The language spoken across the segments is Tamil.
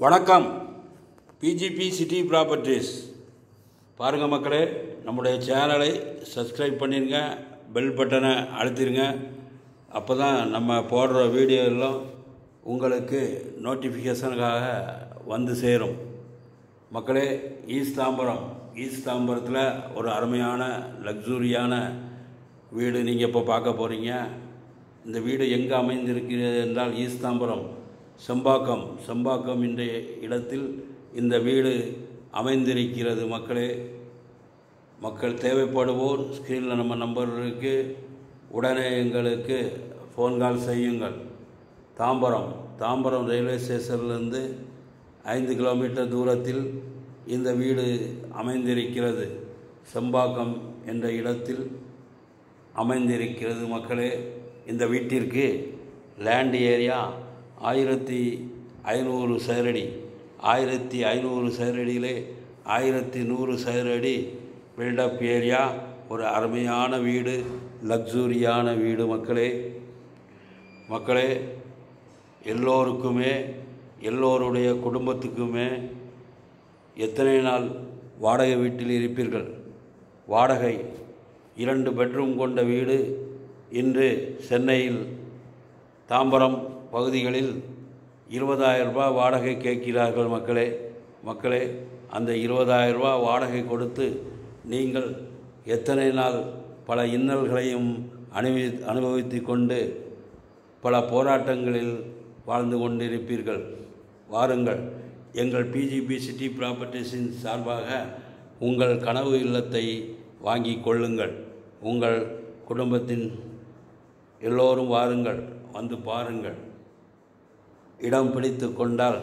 வணக்கம். பிஜிபி சிட்டி ப்ராப்பர்ட்டிஸ் பாருங்கள் மக்களே, நம்முடைய சேனலை சப்ஸ்கிரைப் பண்ணிடுங்க, பெல் பட்டனை அழுத்திடுங்க. அப்போ தான் நம்ம போடுற வீடியோ எல்லாம் உங்களுக்கு நோட்டிஃபிகேஷனுக்காக வந்து சேரும். மக்களே, ஈஸ்ட் தாம்பரத்தில் ஒரு அருமையான லக்ஸூரியான வீடு நீங்கள் இப்போ பார்க்க போகிறீங்க. இந்த வீடு எங்கே அமைந்திருக்கிறது என்றால் ஈஸ்ட் தாம்பரம் செம்பாக்கம் என்ற இடத்தில் இந்த வீடு அமைந்திருக்கிறது. மக்கள் தேவைப்படுவோர் ஸ்க்ரீனில் நம்ம நம்பர் இருக்குது, உடனே எங்களுக்கு ஃபோன் கால் செய்யுங்கள். தாம்பரம் ரயில்வே ஸ்டேஷன்லேருந்து 5 கிலோமீட்டர் தூரத்தில் இந்த வீடு அமைந்திருக்கிறது. செம்பாக்கம் என்ற இடத்தில் அமைந்திருக்கிறது. மக்களே, இந்த வீட்டிற்கு லேண்ட் ஏரியா 1500 சதுரடி. 1500 சதுரடியிலே 1100 சதுரடி பில்டப் ஏரியா. ஒரு அருமையான வீடு, லக்ஸூரியான வீடு. மக்களே, எல்லோருடைய குடும்பத்துக்குமே எத்தனை நாள் வாடகை வீட்டில் இருப்பீர்கள்? வாடகை 2 பெட்ரூம் கொண்ட வீடு இன்று சென்னையில் தாம்பரம் பகுதிகளில் 20,000 ரூபாய் வாடகை கேட்கிறார்கள். மக்களே, அந்த 20,000 ரூபாய் வாடகை கொடுத்து நீங்கள் எத்தனை நாள் பல இன்னல்களையும் அனுபவித்து கொண்டு பல போராட்டங்களில் வாழ்ந்து கொண்டிருப்பீர்கள். வாருங்கள், எங்கள் பிஜிபி சிட்டி ப்ராப்பர்ட்டிஸின் சார்பாக உங்கள் கனவு இல்லத்தை வாங்கி கொள்ளுங்கள். உங்கள் குடும்பத்தின் எல்லோரும் வாருங்கள், வந்து பாருங்கள். இடம் பிடித்து கொண்டால்,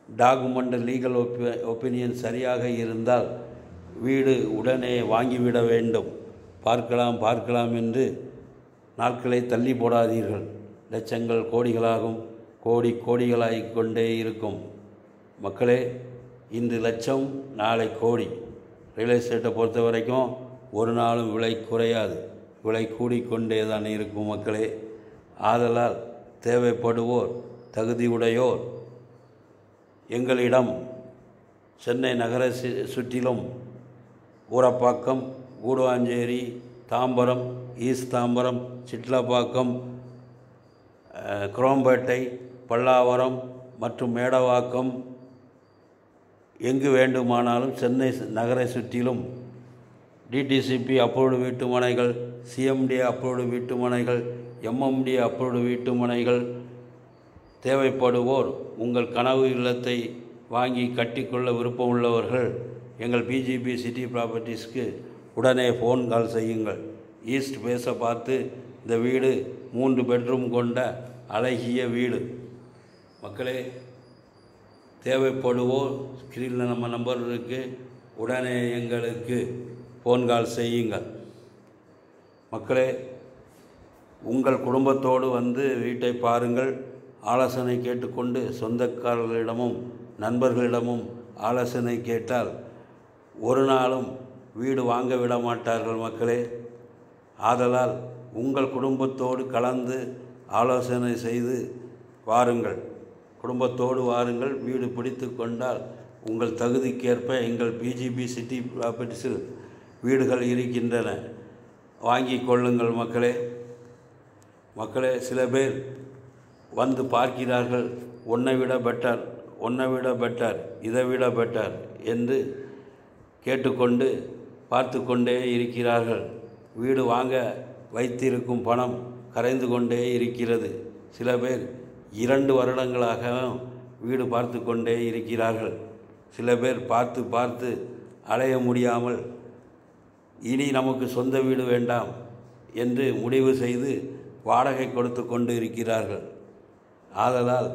டாக்குமெண்ட் லீகல் ஒப்பீனியன் சரியாக இருந்தால் வீடு உடனே வாங்கிவிட வேண்டும். பார்க்கலாம் என்று நாட்களை தள்ளி போடாதீர்கள். லட்சங்கள் கோடிகளாகும், கோடிகளாகிக் கொண்டே இருக்கும். மக்களே, இன்று லட்சம் நாளை கோடி. ரியல் எஸ்டேட்டை பொறுத்த வரைக்கும் ஒரு நாளும் விலை குறையாது, விலை கூடிக்கொண்டே தான் இருக்கும். மக்களே, ஆதலால் தேவைப்படுவோர், தகுதியுடையோர் எங்களிடம் சென்னை நகர சுற்றிலும் ஊரப்பாக்கம், கூடுவாஞ்சேரி, தாம்பரம், ஈஸ்ட் தாம்பரம், சிட்லப்பாக்கம், குரோம்பேட்டை, பல்லாவரம் மற்றும் மேடவாக்கம் எங்கு வேண்டுமானாலும் சென்னை நகரை சுற்றிலும் டிடிசிபி அப்ரூவ்டு வீட்டுமனைகள், சிஎம்டி அப்ரூவ்டு வீட்டுமனைகள், எம்எம்டி அப்ரூவ்டு வீட்டுமனைகள். தேவைப்படுவோர் உங்கள் கனவு இல்லத்தை வாங்கி கட்டிக்கொள்ள விருப்பம் உள்ளவர்கள் எங்கள் பிஜிபி சிட்டி ப்ராப்பர்ட்டிஸ்க்கு உடனே ஃபோன் கால் செய்யுங்கள். ஈஸ்ட் பேச பார்த்து இந்த வீடு 3 பெட்ரூம் கொண்ட அழகிய வீடு. மக்களே, தேவைப்படுவோர் ஸ்க்ரீனில் நம்ம நம்பர் இருக்குது, உடனே எங்களுக்கு ஃபோன் கால் செய்யுங்கள். மக்களே, உங்கள் குடும்பத்தோடு வந்து வீட்டை பாருங்கள். ஆலோசனை கேட்டுக்கொண்டு சொந்தக்காரர்களிடமும் நண்பர்களிடமும் ஆலோசனை கேட்டால் ஒரு நாளும் வீடு வாங்க விட மாட்டார்கள். மக்களே, ஆதலால் உங்கள் குடும்பத்தோடு கலந்து ஆலோசனை செய்து வாருங்கள். குடும்பத்தோடு வாருங்கள். வீடு பிடித்து கொண்டால் உங்கள் தகுதிக்கேற்ப எங்கள் பிஜிபி சிட்டி ப்ராப்பர்ட்டிஸில் வீடுகள் இருக்கின்றன, வாங்கி கொள்ளுங்கள். மக்களே, சில பேர் வந்து பார்க்கிறார்கள், உன்னை விட பெட்டர், இதை விட பெட்டர் என்று கேட்டுக்கொண்டு பார்த்து கொண்டே இருக்கிறார்கள். வீடு வாங்க வைத்திருக்கும் பணம் கரைந்து கொண்டே இருக்கிறது. சில பேர் 2 வருடங்களாக வீடு பார்த்து கொண்டே இருக்கிறார்கள். சில பேர் பார்த்து அலைய முடியாமல் இனி நமக்கு சொந்த வீடு வேண்டாம் என்று முடிவு செய்து வாடகை கொடுத்து கொண்டு இருக்கிறார்கள். ஆதலால்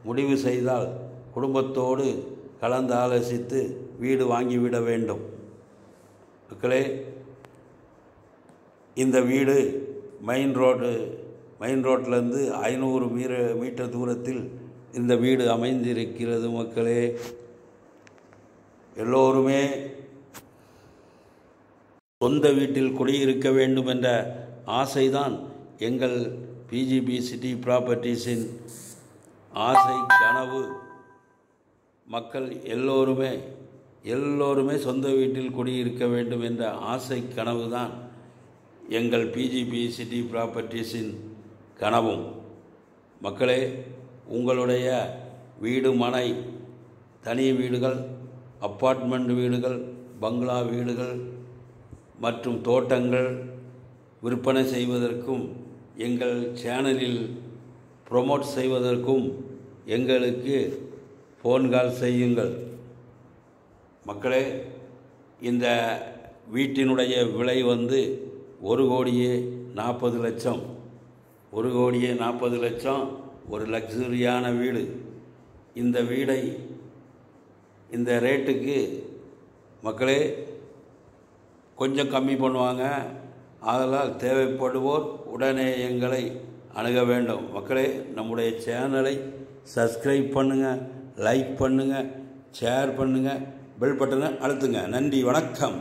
முடிவு செய்தால் குடும்பத்தோடு கலந்து ஆலோசித்து வீடு வாங்கிவிட வேண்டும். மக்களே, இந்த வீடு மெயின் ரோட்டிலேருந்து 500 மீட்டர் தூரத்தில் இந்த வீடு அமைந்திருக்கிறது. மக்களே, எல்லோருமே சொந்த வீட்டில் குடியிருக்க வேண்டும் என்ற ஆசைதான் எங்கள் பிஜிபி சிட்டி ப்ராப்பர்ட்டிஸின் ஆசை, கனவு. மக்கள் எல்லோருமே சொந்த வீட்டில் குடியிருக்க வேண்டும் என்ற ஆசை கனவுதான் எங்கள் பிஜிபி சிட்டி ப்ராப்பர்ட்டிஸின் கனவும். மக்களே, உங்களுடைய வீடு, மனை, தனி வீடுகள், அப்பார்ட்மெண்ட் வீடுகள், பங்களா வீடுகள் மற்றும் தோட்டங்கள் விற்பனை செய்வதற்கும் எங்கள் சேனலில் ப்ரொமோட் செய்வதற்கும் எங்களுக்கு ஃபோன் கால் செய்யுங்கள். மக்களே, இந்த வீட்டினுடைய விலை 1,40,00,000. 1,40,00,000 ஒரு லக்ஸுரியான வீடு. இந்த வீடை இந்த ரேட்டுக்கு மக்களே கொஞ்சம் கம்மி பண்ணுவாங்க. ஆதலால் தேவைப்படுவோர் உடனே எங்களை அணுக வேண்டும். மக்களே, நம்முடைய சேனலை சப்ஸ்கிரைப் பண்ணுங்கள், லைக் பண்ணுங்கள், ஷேர் பண்ணுங்கள், பெல் பட்டனை அழுத்துங்க. நன்றி, வணக்கம்.